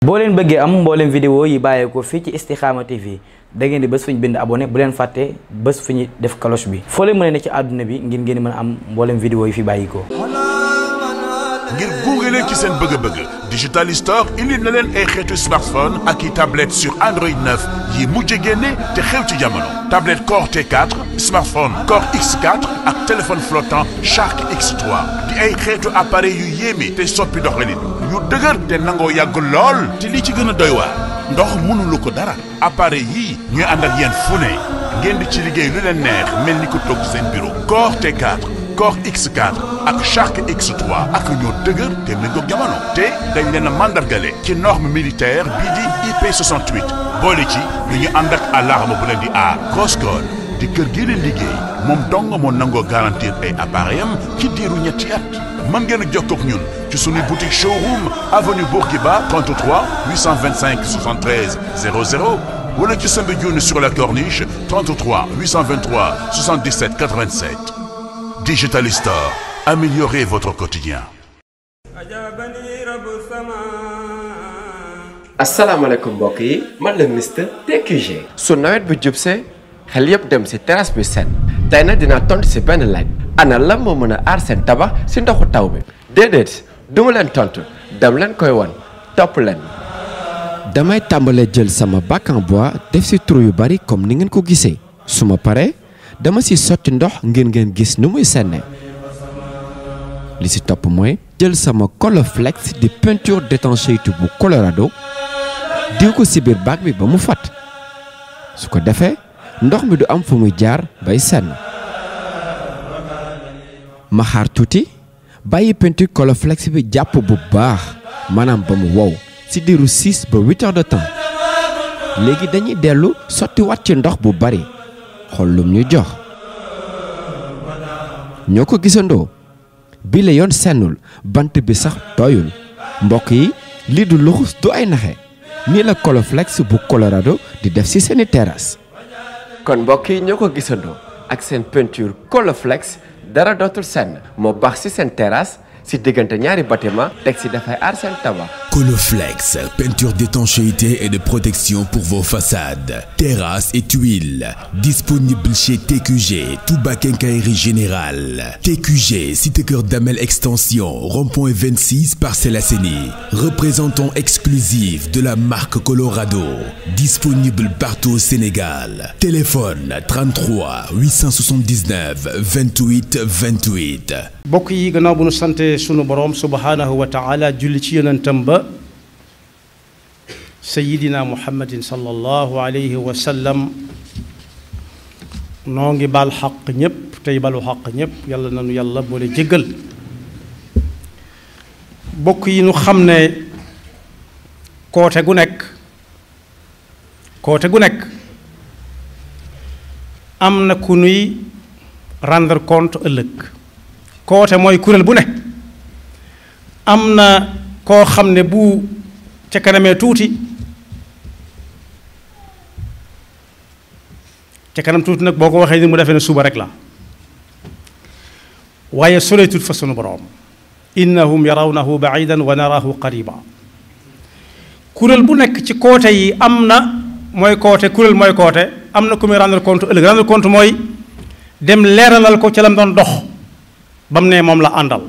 boo leen bëggee am mbooleem vidéo yi bàyyeekoo fii ci Istikhama TV da ngeen di bés fu ñu bind abonné bu leen fàtte bés fu ñu def cloche bi foo leen mën a ne ci àdduna bi ngeen mën a am mbooleem vidéo yi fi bàyyikoo ngir gunge leen ci seen bëgg-bëgg Digital Store indi na leen ay xeetu smartphone ak i tablette sur Android 9 yi mujj génne te xew ci jamono tablette Core T4 smartphone Core X4 ak téléphone flottant Shark X3 di ay xeetu appareil yu yéeme te soppi doxalin yu dëgër te nangoo yàgg lool te li ci gën a doy waar ndox mënulu ko dara appareil yii ñuy ànd ak yéen fu ne ngeen di ci liggéey lu leen neex mel ni ko toog seen bureau Core T4 Core X4 ak Shark X3 ak ñoo dëgër te méngoog jamono te dañ leen a mandargale ci norme militaire bii di IP68 boole ci lu ñu ànd ak alarme bu leen di aar Crosscall di kër gi leen liggéey moom dong moo nangoo garantir ay appareil am ci diiru ñetti at mën ngeen a jokkoo ak ñun ci suñu boutique showroom avenue Bourguiba 33 825 73 00 wala ci Soumbédioune sur la Corniche 33 823 77 87 Digital Store, améliorez votre quotidien. asalaamaaleykum mbokk yi man la Mister TQG. su nawet bi jubsee xel yëpp dem ci terrasse bi set tey nag dinaa tontu ci benn laaj ana lan moo mën a aar seen tabax ci ndoxu taw bi déedéet duma leen tontu dem leen koy won topp leen. damay tàmbalee jël sama bac en bois def ci trou yu bari comme ni ngeen ko gisee su ma paree dama ci sotti ndox ngeen gis nu muy senne li ci topp mooy jël sama Colorflex di peinture d'étanchéité bu Colorado diw ko ci biir bac bi ba mu fat su ko defee ndox mi du am fu muy jaar bay senn ma xaar tuuti bàyyi peinture Colorflex bi jàpp bu baax maanaam ba mu wow ci diiru 6 ba 8 heures de temps léegi dañuy dellu sotti wat ci ndox bu bari xool lum ñu jox ñoo ko gisandoo bi la yoon sennul bant bi sax tooyul mbokk yi lii du luxus du ay naxe nii la Colorflex bu Colorado di def ci seeni terrasse kon mbokk yi ñoo ko gisandoo ak seen peinture Colorflex dara dootul senn moo baax ci seen terrasse ci diggante ñaari bâtiment teg ci dafay aar seen tabax. Colorflex, peinture d'étanchéité et de protection pour vos façades, terrasses et tuiles. Disponible chez TQG, Touba Quincaillerie Générale. TQG, cité Cœur Damel Extension, rond-point 26, Parcelles Assainies. Représentant exclusif de la marque Colorado. Disponible partout au Sénégal. Téléphone 33 879 28 28. bokk yi gannaaw bu nu sante sunu boroom subhanahu wa taala julli ci yonentam ba sayidina muhammadin sallallahu alayhi wa sallam noo ngi baal xaq ñépp tey balu xaq ñépp yàlla nanu yàlla boole jéggal bokk yi nu xam ne koote gu nekk am na ku nuy rendre compte ëllëg koote mooy kuréel bu ne am na koo xam ne bu ca kanamee tuuti ca kanam tuuti nag boo ko waxee ni mu defee ne suba rek la waaye soreetut fa sunu boroom innahum yarawnahu baidan wa narahu qariba kuréel bu nekk ci koote yi am na mooy koote kuréel mooy koote am na ku muy rendre compte ëllëg rendre compte mooy dem leeralal ko ca lam doon dox ba mu ne moom la àndal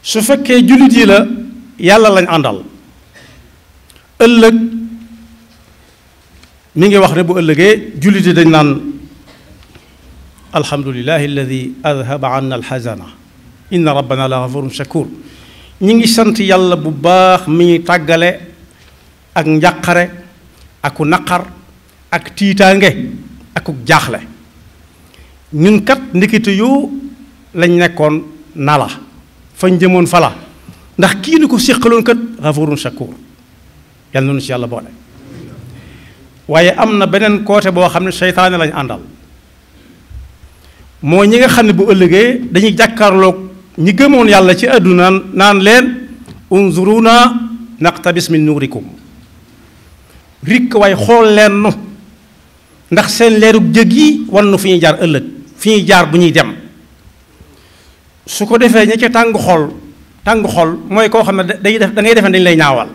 su fekkee jullit yi la yàlla lañ àndal ëllëg mi ngi wax ne bu ëllëgee jullit yi dañ naan alhamdulillahi alladi adhaba anna alxazana inna rabbana la gafurun shakur ñi ngi sant yàlla bu baax mi ngi tàggale ak njàqare aku naqar ak tiitaange akuk jaaxle ñun kat ndikite yoo lañ nekkoon nala fañ jëmoon fala ndax kii ni ko séqaloon kat gafurun shakur yàlla noonu ci yàlla boole waaye am na beneen côté boo xam ne seytaane lañ àndal moo ñi nga xam ne bu ëllëgee dañuy jàkkaarloog ñi gëmoon yàlla ci àdduna naan leen unzuruna naqtabis min nuurikum rikk waaye xool leen nu ndax seen leerug jëg yi wan nu fi ñuy jaar ëllëg fi ñuy jaar bu ñuy dem su ko defee ña ca tàng xol mooy koo xam ne day def da ngay defe dañ lay ñaawal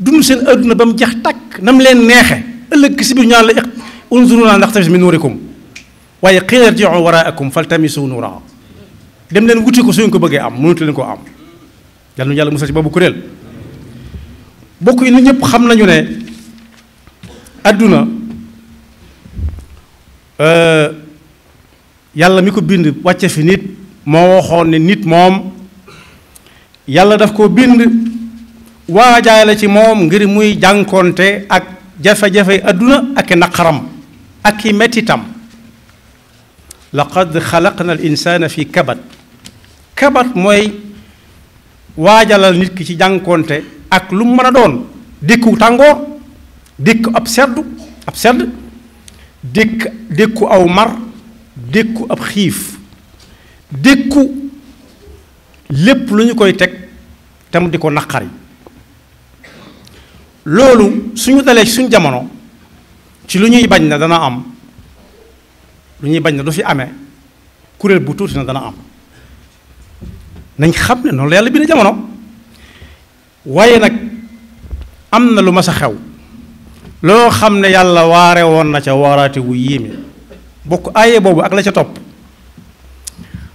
dund seen adduna ba mu jeex takk na mu leen neexe ëllëg si biir ñaan la unzuruna naqtabis min nuurikum waaye qiila irji'u waraakum faltamisu nuura dem leen wuti ko su ngeen ko bëggee am mënatu leen koo am yal na yàlla musal ci boobu kuréel. bokk yi nit ñëpp xam nañu ne adduna yàlla mi ko bind wàcce fi nit moo waxoon ne nit moom yàlla daf ko bind waajaay la ci moom ngir muy jànkoonte ak jafe-jafe adduna ak i naqaram ak i mettitam laqad xalaqna al insana fi kabat kabat mooy waajalal nit ki ci jànkoonte ak lu mu mën a doon dékku tàngoor dékku ab sedd dékku aw mar dékku ab xiif dékku lépp lu ñu koy teg tam di ko naqari loolu suñu dalee suñu jamono ci lu ñuy bañ na dana am lu ñuy bañ na du fi amee kuréel bu tuuti na dana am nañ xam ne noonu la yàlla bind jamono waaye nag am na lu mas a xew loo xam ne yàlla waare woon na ca waaraate wu yéeme bokk aaye boobu ak la ca topp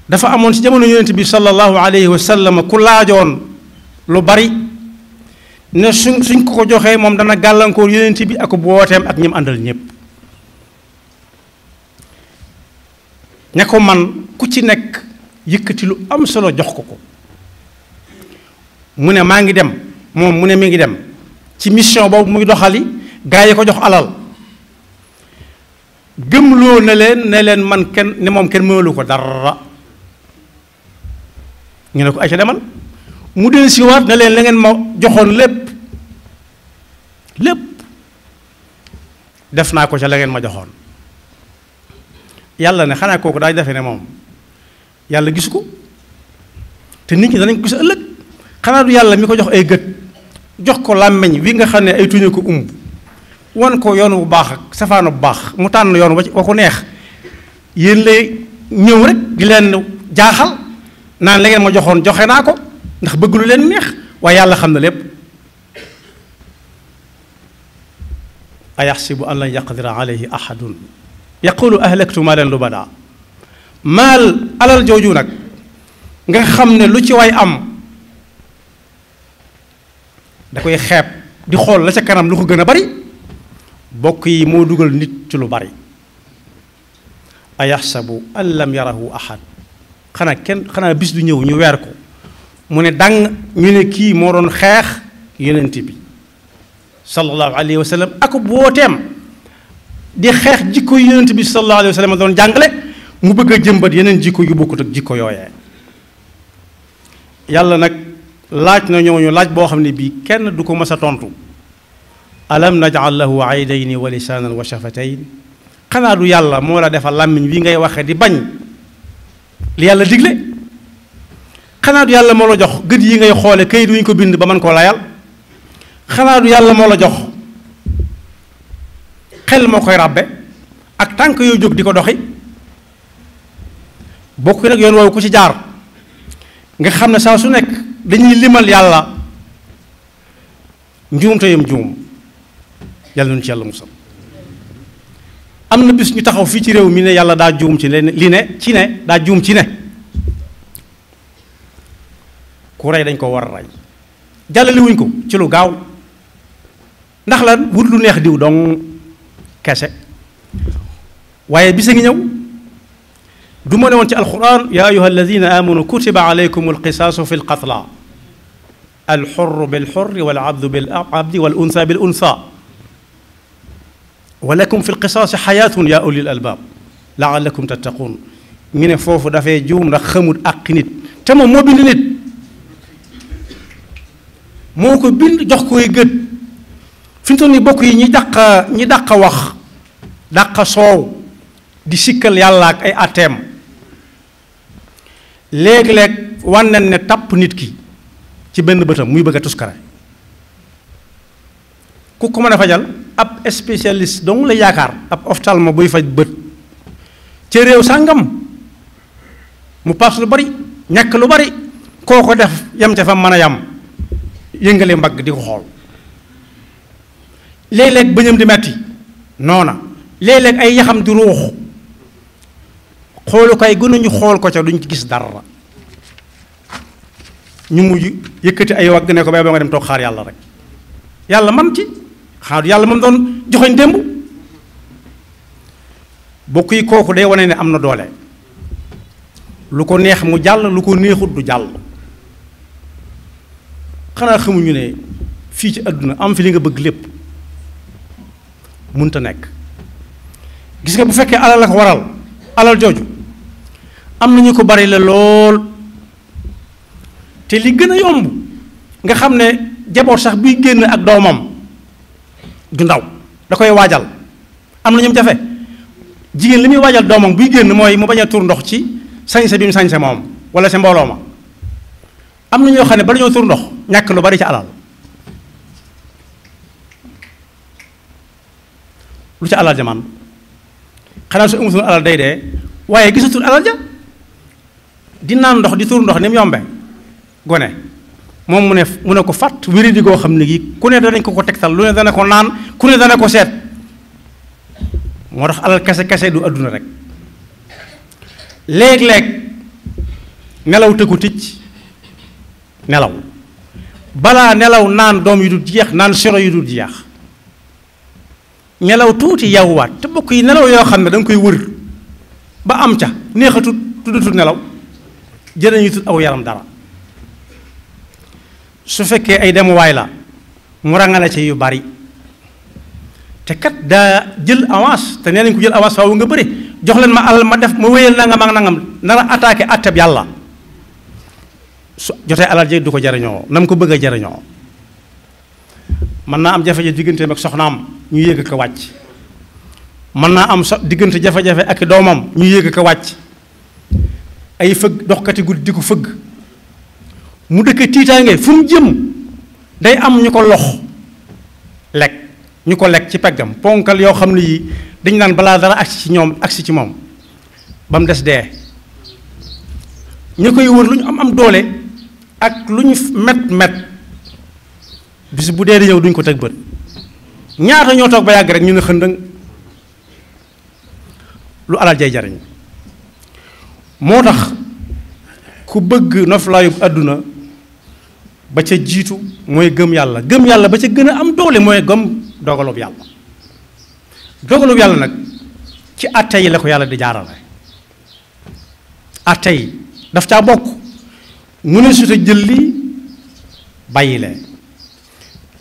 dafa amoon ci jamono yonent bi sallallahu alayhi wa sallam ku laajoon lu bari ne suñ ko joxee moom dana gàllankoor yonent bi ak bu wooteem ak ñim àndal ñépp ña ko man ku ci nekk yëkkati lu am solo jox ko mu ne maa ngi dem moom mu ne mi ngi dem ci mission boobu muy doxali gaa yi ko jox alal gëmloo na leen man kenn ne moom kenn mënalu ko dara ñu ne ko ay ca demal mu del siwaat ne leen la ngeen ma joxoon lépp def naa ko ca la ngeen ma joxoon yàlla ne xanaa kooku daa defe ne moom yàlla gisu ko te nit ñi danañ ko gis ëllëg xanaa du yàlla mi ko jox ay gët jox ko làmmeñ wi nga xam ne ay tuñu ko wan ko yoon bu baax ak safaanu bu baax mu tànn yoon wa ko neex yéen lay ñëw rek di leen jaaxal naan la ngeen ma joxoon joxe naa ko ndax bëgg lu leen neex waaye yàlla xam na lépp ayaxsibu an lan yaqdira alayhi ahadun yaqulu ahlaktu maalan lubada maal alal jooju nag nga xam ne lu ci waay am da koy xeeb di xool la ca kanam lu ko gën a bari bokk yi moo dugal nit ci lu bari ayaxsabu an lam yarahu ahad xanaa bis du ñëw ñu weer ko mu ne dang ñu ne kii moo doon xeex yonent bi sallallahu alayhi wa sallam ak booteem di xeex jikko yonent bi sallallahu alayhi wa sallam doon jàngale mu bëgg a jëmbat yeneen jikko yu bokkut ak jikko yooyee yàlla nag laaj na ñooñu laaj boo xam ne bii kenn du ko mës a tontu alam najal lahu aydayni wa lisaanan wa shafatayn xanaa du yàlla moo la defal làmmiñ wi ngay waxe di bañ li yàlla digle xanaa du yàlla moo la jox gët yi ngay xoole kayit wu ñu ko bind ba mën koo layal xanaa du yàlla moo la jox xel moo koy ràbbe ak tànk yooyu jóg di ko doxi bokk nag yoon woowu ku ci jaar nga xam ne saa su nekk dañuy limal yàlla njuumte yam juum yàlla nañu ci yàlla musal am na bis ñu taxaw fii ci réew mi ne yàlla daa juum ci daa juum ci ne ku rey dañ ko war a rey jàllale wuñ ko ci lu gaaw ndax lan wut lu neex diw dong kese waaye bisa ngi ñëw du ma ne woon ci alquran ya ayuha alladina amanu kutiba alaykum alqisaasu fi lqatla alxurru bilxurri walabdu bilabdi wal unsa bil unsa wa lakum fi lqisaasi xayaatun ya ulil albaab laalakum tattaquun ñu ne foofu dafay juum ndax xamut àqi nit te moom moo bind nit moo ko bind jox koy gët fi mu toll nii bokk yi ñi dàq wax dàq soow di sikkal yàlla ak ay atteem léeg-léeg wànnen ne tàpp nit ki ci benn bëtam muy bëgg a tuskare ku ko mën a fajal ab spécialiste dong la yaakaar ab ophtalmo buy faj bët ca réew sàngam mu paas lu bari ñàkk lu bari koo ko def yam ca fa mën a yam yëngale mbagg di ko xool léeg-léeg bëñam di metti noona léeg-léeg ay yaxam di ruux xoolukaay gënuñu xool ko ca duñ ci gis dara ñu mujj yëkkati ay wagg ne ko bay ba nga dem toog xaar yàlla rek yàlla man ci xaar yàlla moom doon joxoñ démb bokk yi kooku day wane ne am na doole lu ko neex mu jàll lu ko neexut du jàll xanaa xamuñu ne fii ci àdduna am fi li nga bëgg lépp munta nekk gis nga bu fekkee alal la ko waral alal jooju am na ñu ko bari la lool te li gën a yomb nga xam ne jaboot sax buy génn ak doomam du ndaw da koy waajal am na ñoom jafe jigéen li muy waajal doomam buy génn mooy mu bañ a tur ndox ci sañse bi mu sañse moom wala sa mbooloo ma am na ñoo xam ne bala ñoo tur ndox ñàkk lu bari ci alal lu ci alal ja man xanaa su amutoon alal day dee waaye gisatul alal ja di naan ndox di tur ndox ni mu yombe gone moom mu ne ko fàtt wéri di goo xam ne gi ku ne danañ ko tegtal lu ne dana ko naan ku ne dana ko seet moo tax alal kese kese du àdduna rek léeg-léeg nelaw te ko ticc nelaw balaa nelaw naan doom yu dul jeex naan sero yu dul jeex nelaw tuuti yawwaat te bokk yi nelaw yoo xam ne da nga koy wër ba am ca neexatut tuddatut nelaw jërëñu tut aw yaram dara su fekkee ay demuwaay la mu rangale ci yu bari te kat daa jël avance te nee nañ ko jël avance faaw nga bëri jox leen ma alal ma def ma wéyal nangam ak nangam nar a attaqué atteb yàlla su jotee alal ji du ko jariñoo na mu ko bëgg a jariñoo mën naa am jafe-jafe digganteem ak soxnaam ñu yéeg ko wàcc mën naa am diggante jafe-jafe ak doomam ñu yéeg ko wàcc ay fëgg doxkati guddi di ko fëgg mu dëkk tiitaange fu mu jëm day am ñu ko lox lekk ñu ko lekk ci peggam ponkal yoo xam ne yi dañ naan balaa dara agsi ci moom ba mu des dee ñu koy wër lu ñu am doole ak lu ñu met bis bu dee di ñëw duñ ko teg bët ñaata ñoo toog ba yàgg rek ñu ne xëndëng lu alal jay jariñ moo tax ku bëgg noflaayu àdduna ba ca jiitu mooy gëm yàlla ba ca gën a am doole mooy gëm dogalub yàlla dogalub yàlla nag ci atte yi la ko yàlla di jaarale atte yi daf caa bokk mu ne su ta jël lii bàyyi lee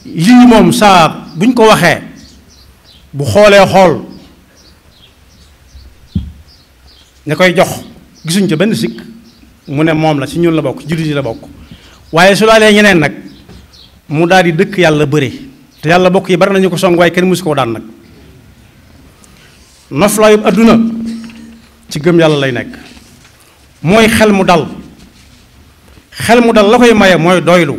lii moom saa buñ ko waxee bu xoolee xool ña koy jox gisuñ ca benn sikk mu ne moom la ci ñun la bokk ci jullit yi la bokk waaye su laalee ñeneen nag mu daal di dëkk yàlla bëri te yàlla bokk yi bari nañu ko song waaye kenn musu koo daan nag noflaayub adduna ci gëm yàlla lay nekk mooy xel mu dal la koy maye mooy doylu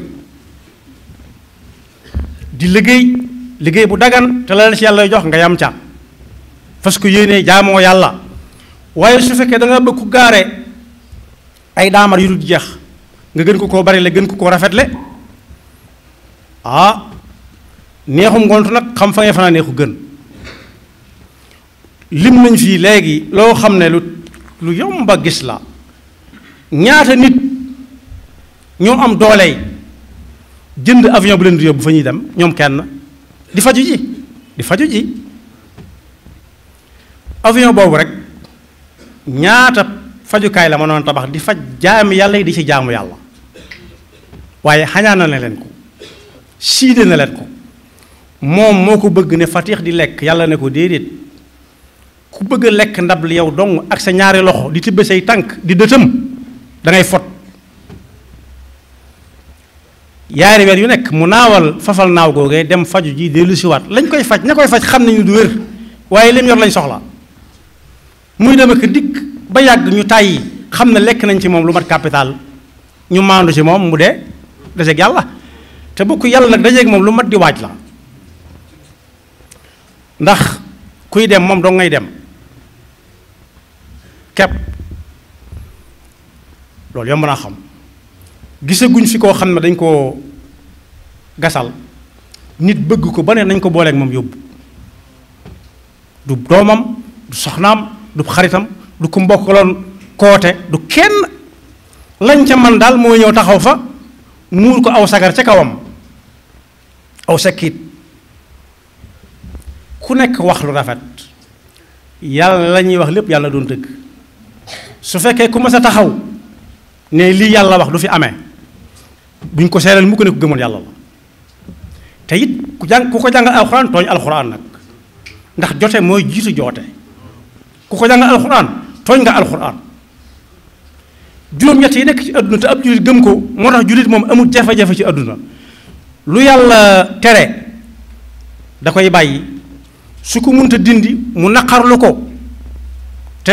di liggéey bu dagan te la ci yàlla jox nga yam ca parce que yéene jaamoo yàlla waaye su fekkee da nga bëgg ku gaare ay daamar yu dul jeex nga gën ko koo bari le gën ko koo rafetle neexum ngontu nag xam fa nga fanaa neexu gën lim nañ fii léegi loo xam ne lu yomba gis la ñaata nit ñoo am dooley jënd avion bu leen di yóbbu fa ñuy dem ñoom kenn di faju ji avion boobu rek ñaata fajukaay la mënoon tabax di faj jaami yàlla yi di ci jaamu yàlla waaye xañaan na leen ko siide na leen ko moom moo ko bëgg ne fatix di lekk yàlla ne ko déedéet ku bëgg a lekk ndab li yow dong ak sa ñaari loxo di tibbe say tànk di dëtëm da ngay fot yaari weer yu nekk mu naawal fafal naaw googee dem faju ji dellu siwaat lañ koy faj ña koy faj xam nañu du wér waaye lim yor lañ soxla muy dem ak dikk ba yàgg ñu tàyyi xam ne lekk nañ ci moom lu mat capital ñu maandu ci moom mu dee dajeeg yàlla te bokk yàlla nag dajeeg moom lu mat di waaj la ndax kuy dem moom doo ngay dem kepp loolu yomb naa xam gisaguñ fi koo xam ne dañ koo gasal nit bëgg ko ba ne nañ ko booleeg moom yóbbu du doomam du soxnaam du xaritam du ko mbokkaloon koote du kenn lañ ca man daal moo ñëw taxaw fa muur ko aw sagar ca kawam aw sakkiit ku nekk wax lu rafet yàlla la ñuy wax lépp yàlla doon dëgg su fekkee ku mas a taxaw ne lii yàlla wax du fi amee buñ ko seeral mu ko ne ko gëmoon yàlla la te it ku ko jàngal alxuraan tooñ alxuraan nag ndax jote mooy jiitu joote ku ko jàngal alxuraan tooñ nga alxuraan juróom-ñett yi nekk ci àdduna te ab jullit gëm ko moo tax jullit moom amul jafe-jafe ci àdduna lu yàlla tere da koy bàyyi su ko mënta dindi mu naqarlu ko te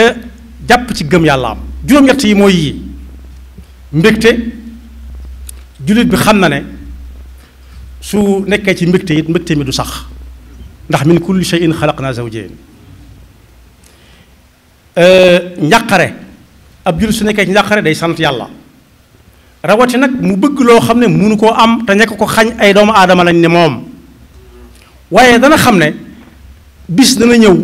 jàpp ci gëm yàlla am juróom-ñett yi mooy yii mbégte jullit bi xam na ne su nekkee ci mbégte it mbégte mi du sax ndax min kulli shay'in xalaqna zawjayn njàqare ab jullit su nekkee ci njàqare day sant yàlla rawati nag mu bëgg loo xam ne munu koo am te nekk ko xañ ay doomu aadama lañ ne moom waaye dana xam ne bis dana ñëw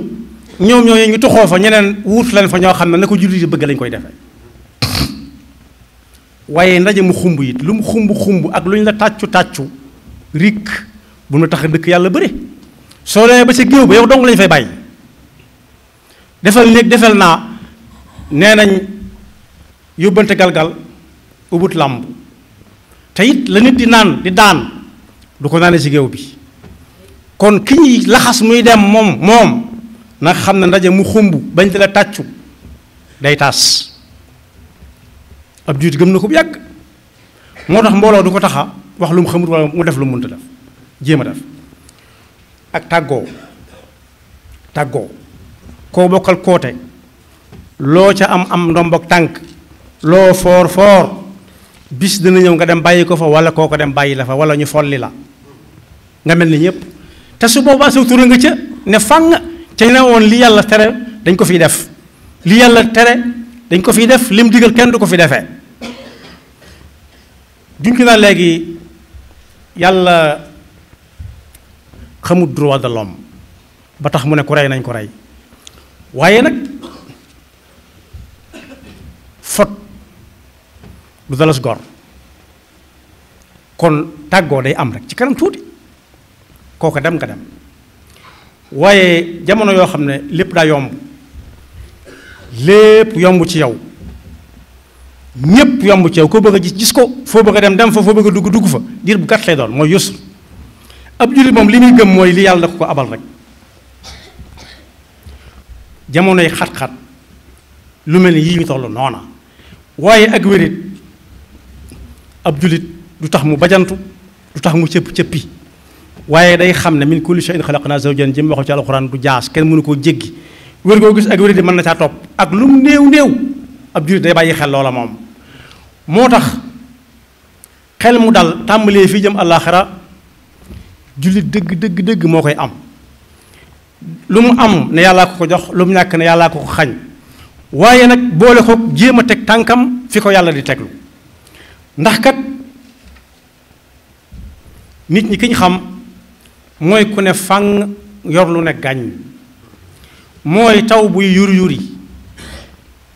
ñoom ñooñu ñu toxoo fa ñeneen wuut leen fa ñoo xam ne na ko jullit yi bëgg lañ koy defee waaye ndaje mu xumb it lu mu xumb ak lu ñu la tàccu rik bu mu tax a dëkk yàlla bëri soo demee ba ca géew ba yow dong lañ fay bàyyi defal néeg defal naa nee nañ yóbbante galgal ubut làmb te it la nit di naan di daan du ko naane ci géew bi kon ki ñuy laxas muy dem moom nag xam ne ndaje mu xumb bañ di la tàccu day taas ab juut gëm na ko bu yàgg moo tax mbooloo du ko taxa wax lu mu xamut wala mu def lu mu mënta def jéem a def ak tàggoo koo bokkal koote loo ca am ndombok tànk loo foor bis dina ñëw nga dem bàyyi ko fa wala koo ko dem bàyyi la fa wala ñu folli la nga mel ni ñëpp te su boobaa sa tura nga ca ne fang ca ne woon li yàlla tere dañ ko fiy def li yàlla tere dañ ko fiy def lim digal kenn du ko fi defee junj naa léegi yàlla xamut droit de l'homme ba tax mu ne ku rey nañ ko rey waaye nag fot du dalas gor kon tàggoo day am rek ci kanam tuuti kooka dem nga dem waaye jamono yoo xam ne lépp daa yomb lépp yomb ci yow ñépp yomb ci yow koo bëgg a gis ko foo bëgg a dem fa foo bëgg a dugg fa diir bu gàtt lay doon mooy yusr ab jullit moom li muy gëm mooy li yàlla da ko abal rek jamonoy xat-xat lu mel ni yii ñu toll noona waaye ak wérit ab jullit du tax mu bajantu du tax mu cëppi waaye day xam ne min kulli shay'in xalaqnaa zawjayn jëm waxu ci alxuraan du jaas kenn mënu koo jéggi wér goo gis ak wérit di mën na caa topp ak lu mu néew ab jullit day bàyyi xel loola moom moo tax xel mu dal tàmbalee fii jëm àllaaxira jullit dëgg moo koy am lu mu am ne yàllaa ko jox lu mu ñàkk ne yàllaa ko xañ waaye nag boole ko jéem a teg tànkam fi ko yàlla di teglu ndax kat nit ñi ki ñu xam mooy ku ne fang yor lu ne gàññ mooy taw buy yuri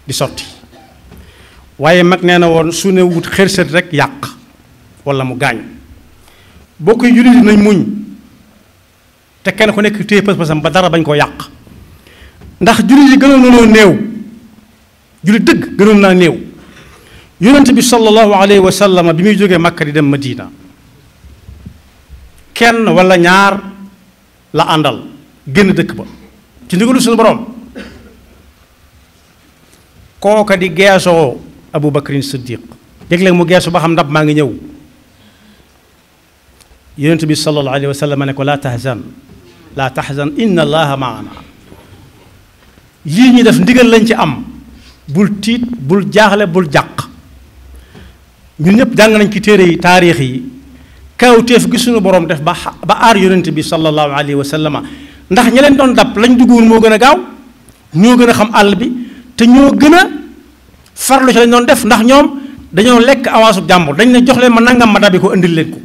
di sotti waaye mag nee na woon su ne wut xërsët rek yàq wala mu gaañ boo koy jullit nañ muñ te kenn ku nekk téye pas-pasam ba dara bañ koo yàq ndax jullit yi gënoon nanoo néew jullit dëgg gënoon naa néew yonent bi sallallahu alayhi wa sallam bi muy jógee Makka di dem Madina kenn wala ñaar la àndal génn dëkk ba ci ndigalu suñu borom kooka di geesoo Abu Bakrin Siddiq léeg-léeg mu geesu ba xam ndab maa ngi ñëw yonent bi sallallahu alayhi wa sallam ne ko laa tahzan inna allaha maana lii ñu def ndigal lañ ci am bul tiit bul jaaxle bul jàq ñun ñëpp jàng nañ ci téere yi taarix yi kawteef gi suñu borom def ba aar yonent bi sallallahu alayhi wa sallam ndax ña leen doon dab lañ duggoon moo gën a gaaw ñoo gën a xam àll bi te ñoo gën a farlu ci lañ doon def ndax ñoom dañoo lekk avance bu jàmbur dañ ne jox leen ma nangam ma dabi ko indil leen ko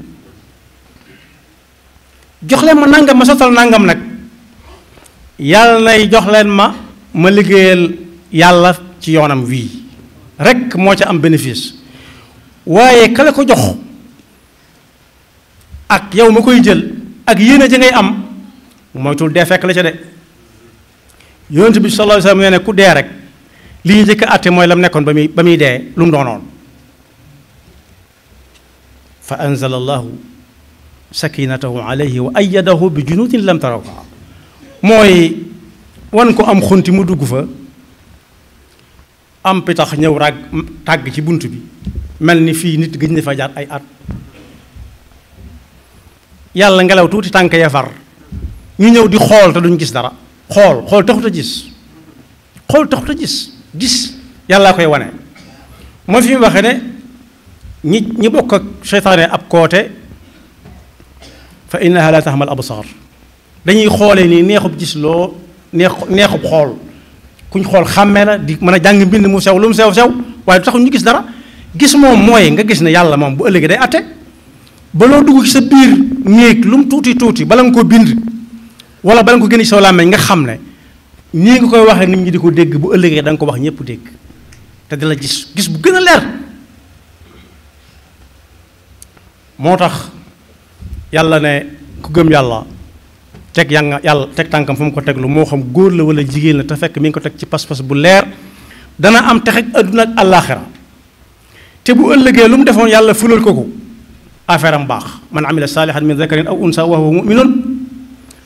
jox leen ma nangam ma sottal nangam nag yàlla nay jox leen ma liggéeyal yàlla ci yoonam wii rek moo ca am bénéfice waaye kale ko jox ak yow ma koy jël ak yéene ja ngay am moytul dee fekk la ca de yonent bi sallallahu alayhi wasallam nee ne ku dee rek li ñu njëkk a àtte mooy la mu nekkoon ba muy dee lu mu doonoon fa anzala allahu sakinatahu alayhi wa ayyadahu bi junudin lam tarawha mooy wan ko am xunti mu dugg fa am pitax ñëw rag tàgg ci bunt bi mel ni fii nit gëj na fa jaar ay at yàlla ngelaw tuuti tànk ya far ñu ñëw di xool te duñ gis dara xool taxut a gis xool taxut a gis yàllaa koy wane moo fi mu waxee ne ñi bokk ak seytaane ab koote fa innaha la tahmal absar dañuy xoolee nii neexub gis loo neexub xool kuñ xool xàmmee la di mën a jàng mbind mu sew lu mu sew waaye du tax ñu gis dara gis moom mooy nga gis ne yàlla moom bu ëllëgee day atte ba loo dugg ci sa biir néeg lu mu tuuti bala nga ko bind wala bala nga ko génne ci sa làmmeñ nga xam ne nii nga koy waxee nit ñi di ko dégg bu ëllëgee da nga ko wax ñëpp dégg te di la gis bu gën a leer moo tax yàlla ne ku gëm yàlla teg yàlla teg tànkam fu mu ko teglu moo xam góor la wala jigéen la te fekk mi ngi ko teg ci pas-pas bu leer dana am texe ak àdduna ak àllaaxira te bu ëllëgee lu mu defoon yàlla fulal ko affaire am baax man amila saalihan min dakarin aw unsa wa huwa muminun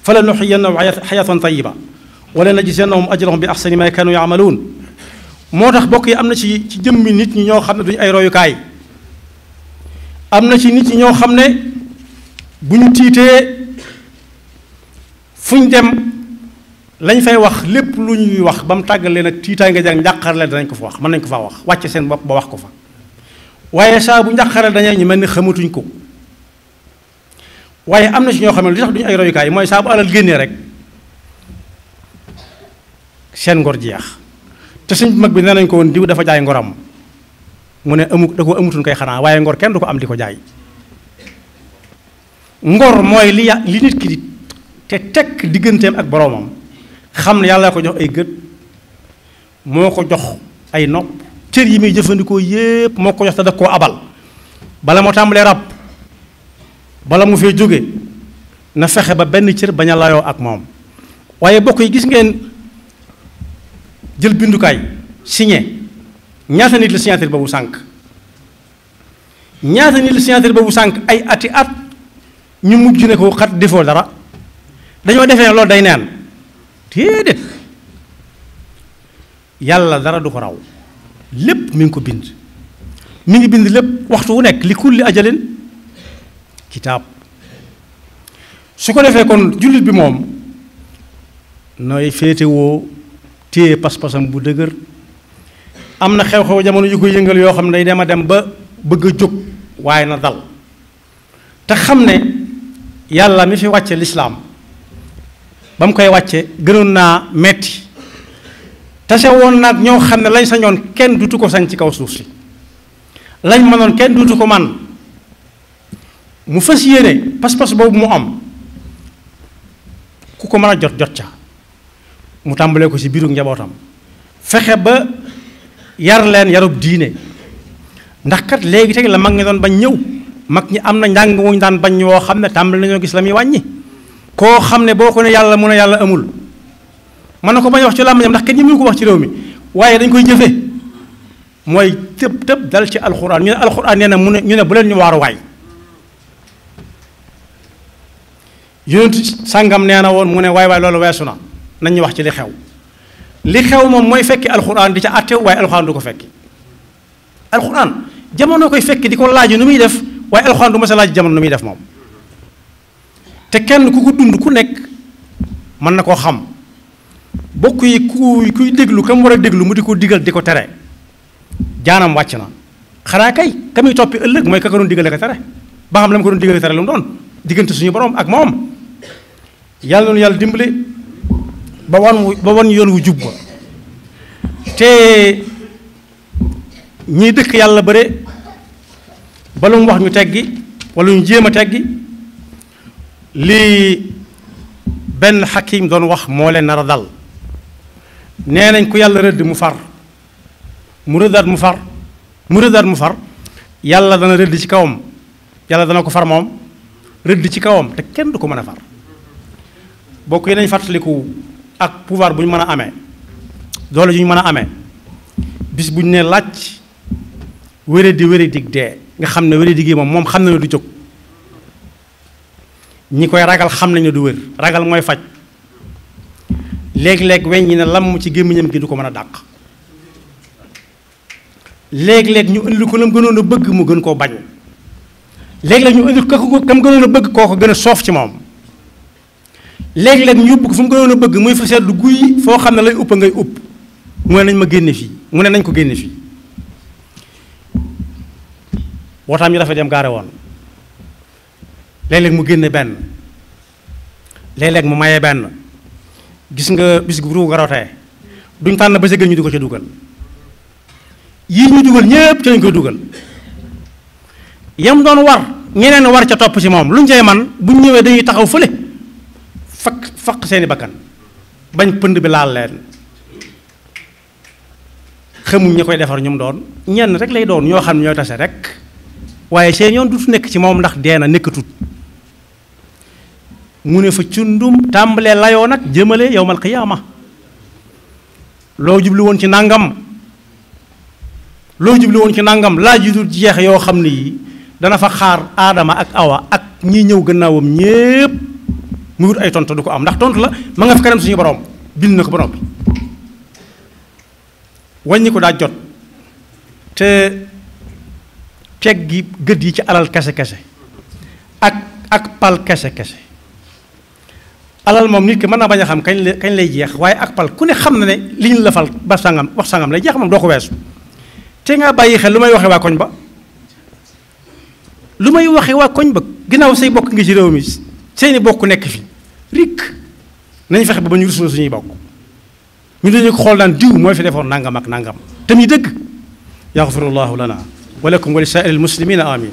fala nuxyiyannahu xayatan tayiba wala najziyannahum ajrahum bi axsani ma kanu yaamaluun moo tax bokk yi am na ci jëmmi nit ñi ñoo xam ne duñu ay royukaay am na ci nit ñi ñoo xam ne bu ñu tiitee fu ñu dem lañ fay wax lépp lu ñuy wax ba mu tàggal leen ak tiitaange jàng njàqar leen danañ ko fa wax mën nañ ko faa wax wàcce seen bopp ba wax ko fa waaye saa bu njàqare dañee ñu mel ni xamatuñ ko waaye am na ci ñoo xam ne li tax duñu ay royukaay mooy saa bu alal génnee rek seen ngor jeex te suñ mag bi nee nañ ko woon diw dafa jaay ngoram mu ne da ko amutuñ koy xanaa waaye ngor kenn du ko am di ko jaay ngor mooy li nit ki di te tekk digganteem ak boroomam xam ne yàlla ko jox ay gët moo ko jox ay nopp cër yi muy jëfandikoo yépp moo ko jox te da koo abal bala moo tàmbalee rab bala mu fee jóge na fexe ba benn cër bañ a layoo ak moom waaye bokk yi gis ngeen jël bindukaay signé ñaata nit la signature boobu sànq ñaata nit la signature boobu sànq ay ati at ñu mujj ne ko xat defoo dara dañoo defee ne loolu day neen déedéet yàlla dara du ko raw lépp mi ngi ko bind mi ngi bind lépp waxtu wu nekk li kulli ajalin kitaab su ko defee kon jullit bi moom nooy féetewoo téye pas-pasam bu dëgër am na xew-xew jamono yu koy yëngal yoo xam ne day dem a dem ba bëgg a jóg waaye na dal te xam ne yàlla mi fi wàcce lislaam ba mu koy wàcce gënoon naa metti tase woon nag ñoo xam ne lañ sañoon kenn dutu ko sañ ci kaw suuf si lañ mënoon kenn dutu ko man mu fas yéene pas-pas boobu mu am ku ko mën a jot ca mu tàmbalee ko ci biiru njabootam fexe ba yar leen yarub diine ndax kat léegi teg la mag ñi doon bañ ñëw mag ñi am na njàng wuñ daan bañ woo xam ne tàmbali nañoo gis la muy wàññi koo xam ne boo ko ne yàlla mu ne yàlla amul mën na ko bañ wax ci làmmiñam ndax kenn ñi mënu ko wax ci réew mi waaye dañ koy jëfe mooy tëb dal ci alxuraan ñu ne alxuraan nee na mu ne ñu ne bu leen ñu waaru waay yonent sàngam nee na woon mu ne waay loolu weesu na nañ ñu wax ci li xew moom mooy fekki alxuraan di ca àttew waaye alxuraan du ko fekki alxuraan jamono koy fekki di ko laaj nu muy def waaye alxuraan du ma sa laaj jamono nu muy def moom te kenn ku ko dund ku nekk mën na koo xam bokk yi kuy déglu kam war a déglu mu di ko digal di ko tere jaanam wàcc na xanaa kay ka muy toppi ëllëg mooy ka ko doon digale ko tere ba xam la mu ko doon digale tere lu mu doon diggante suñu borom ak moom yàlla noonu yàlla dimbali ba wan yoon wu jub ba te ñiy dëkk yàlla bëre ba lu mu wax ñu teggi wala ñu jéem a teggi lii benn xakim doon wax moo leen nar a dal nee nañ ku yàlla rëdd mu far mu rëddaat mu far mu rëddaat mu far yàlla dana rëdd ci kawam yàlla dana ko far moom rëdd ci kawam te kenn du ko mën a far bokk yi nañ fàttaliku ak pouvoir bu ñu mën a amee doole ju ñu mën a amee bis bu ñu nee laaj wéré dig dee nga xam ne wéré dig yi moom xam na ne du jóg ñi koy ragal xam nañ ne du wér ragal mooy faj léeg-léeg weñ ñi ne lam ci gémmiñam gi du ko mën a dàq léeg-léeg ñu indi ko lam gënoon a bëgg mu gën koo bañ léeg-léeg ñu indi ko kam gënoon a bëgg kooko gën a soof ci moom léeg-léeg ñu yóbbu ko fu mu gënoon a bëgg muy fa seddu guy foo xam ne lay upp ngay upp mu ne nañ ma génne fii mu ne nañ ko génne fii wootaam ñu rafet yam gaare woon léeg-léeg mu génne benn léeg-léeg mu maye benn gis nga bis gu ruuga rotee duñ tànn ba sa gën ñu di ko ca dugal yii ñu dugal ñépp ca lañ koy dugal yam doon war ñeneen war ca topp ci moom luñ cay man buñ ñëwee dañuy taxaw fële faq seeni bakkan bañ pënd bi laal leen xamuñ ña koy defar ñum doon ñenn rek lay doon ñoo xam ne ñooy tase rek waaye seen yoon dutu nekk ci moom ndax dee na nekkatut mu ne fa cundum tàmbalee layoo nag jëmale yowmal qiyaama loo jublu woon ci nangam laaj yu dul jeex yoo xam ne yi dana fa xaar aadama ak awa ak ñi ñëw gannaawam ñépp mu wut ay tontu du ko am ndax tontu la ma nga fi kanam suñu borom bind na ko ba noppi wàññi ko daa jot te teg gi gët yi ci alal kese ak pal kese alal moom nit ki mën naa bañ a xam kañ lay jeex waaye ak pal ku ne xam na ne li ñu la fal ba sangam wax sangam lay jeex moom doo ko weesu te nga bàyyi xel lu may waxe waa koñ ba ginnaaw say bokk ngi ci réew mi seeni bokk nekk fi rik nañ fexe ba ñu rusloo suñuy bokk ñu dañu ko xool naan diw mooy fi defoon nangam ak nangam te muy dëgg yaxfirullahu lana wa lakum wa li saa'iril muslimina amin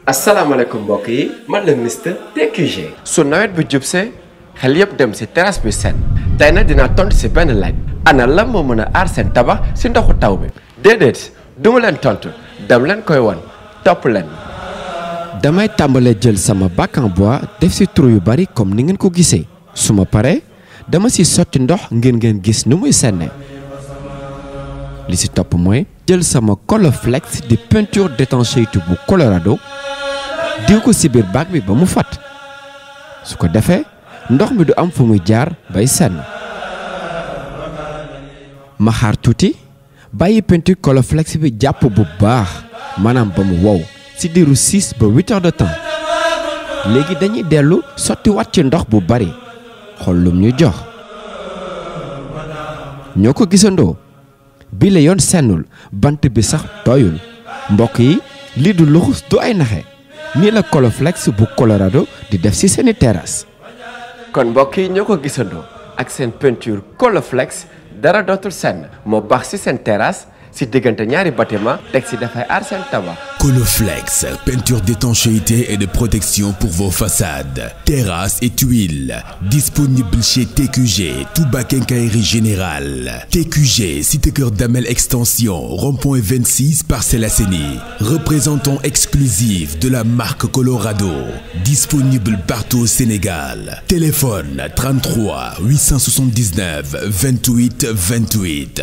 asalaamaaleykum mbokk yi man la Mister TQG. su nawet bi jubsee xel yëpp dem si terrasse bi set tey nag dinaa tontu si benn laaj ana lan moo mën a aar seen tabax si ndoxu taw bi déedéet duma leen tontu dem leen koy won topp leen. damay tàmbalee jël sama bac en bois def si trou yu bari comme ni ngeen ko gisee su ma paree dama si sotti ndox ngeen gis nu muy senne li si topp mooy jël sama Colorflex di peinture d'étanchéité bu Colorado diw ko si biir bac bi ba mu fat su ko defee ndox mi du am fu muy jaar bay senn ma xaar tuuti bàyyi peinture Colorflex bi jàpp bu baax maanaam ba mu wow ci diiru 6 ba 8 heures de temps léegi dañuy dellu sotti wat ci ndox bu bari xool lum ñu jox ñoo ko gisandoo bi la yoon sennul bant bi sax tooyul mbokk yi lii du luxus du ay naxe nii la Colorflex bu Colorado di def ci seeni terrasse. kon mbokk yi ñoo ko gisandoo ak seen peinture Colorflex dara dootul senn moo baax ci seen terrasse ci diggante ñaari bâtiment teg ci dafay aar seen tabax. Colorflex, peinture d'étanchéité et de protection pour vos façades, terrasses et tuiles. Disponible chez TQG, Touba Quincaillerie Générale. TQG, Cité Cœur Damel Extension, rond-point 26, Parcelles Assainies. Représentant exclusif de la marque Colorado. Disponible partout au Sénégal. Téléphone 33 879 28 28.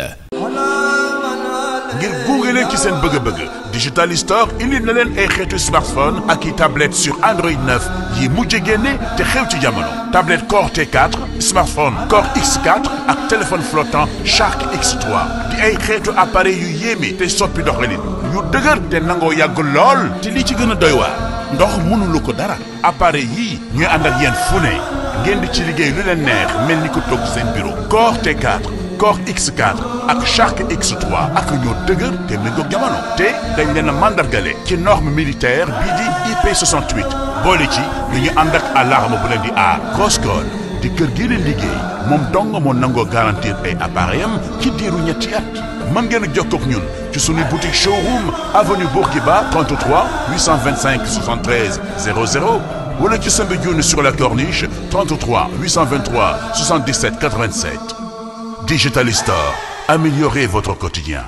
ngir gunge leen ci seen bëgg-bëgg Digital Store indi na leen ay xeetu smartphone ak i tablette sur Android 9 yi mujj génne te xew ci jamono tablette Core T4 smartphone Core X4 ak téléphone flottant Shark X3 di ay xeetu appareil yu yéeme te soppi doxalin yu dëgër te nangoo yàgg lool te li ci gën a doy waar ndox mënulu ko dara appareil yii ñooy ànd ak yéen fu ne ngeen di ci liggéey lu leen neex mel ni ko toog seen bureau Core T4 Core X4 ak Shark X3 ak ñoo dëgër te méngoog jamono te dañ leen a mandargale ci norme militaire bii di IP68 boole ci lu ñu ànd ak alarme bu leen di aar Crosscall di kër gi leen liggéey moom dong moo nangoo garantir ay appareil am ci diiru ñetti at mën ngeen a jokkoo ak ñun ci suñu boutique showroom avenue Bourguiba 33 825 73 00 wala ci Soumbédioune sur la Corniche 33 823 77 87. Digital Store, améliorez votre quotidien.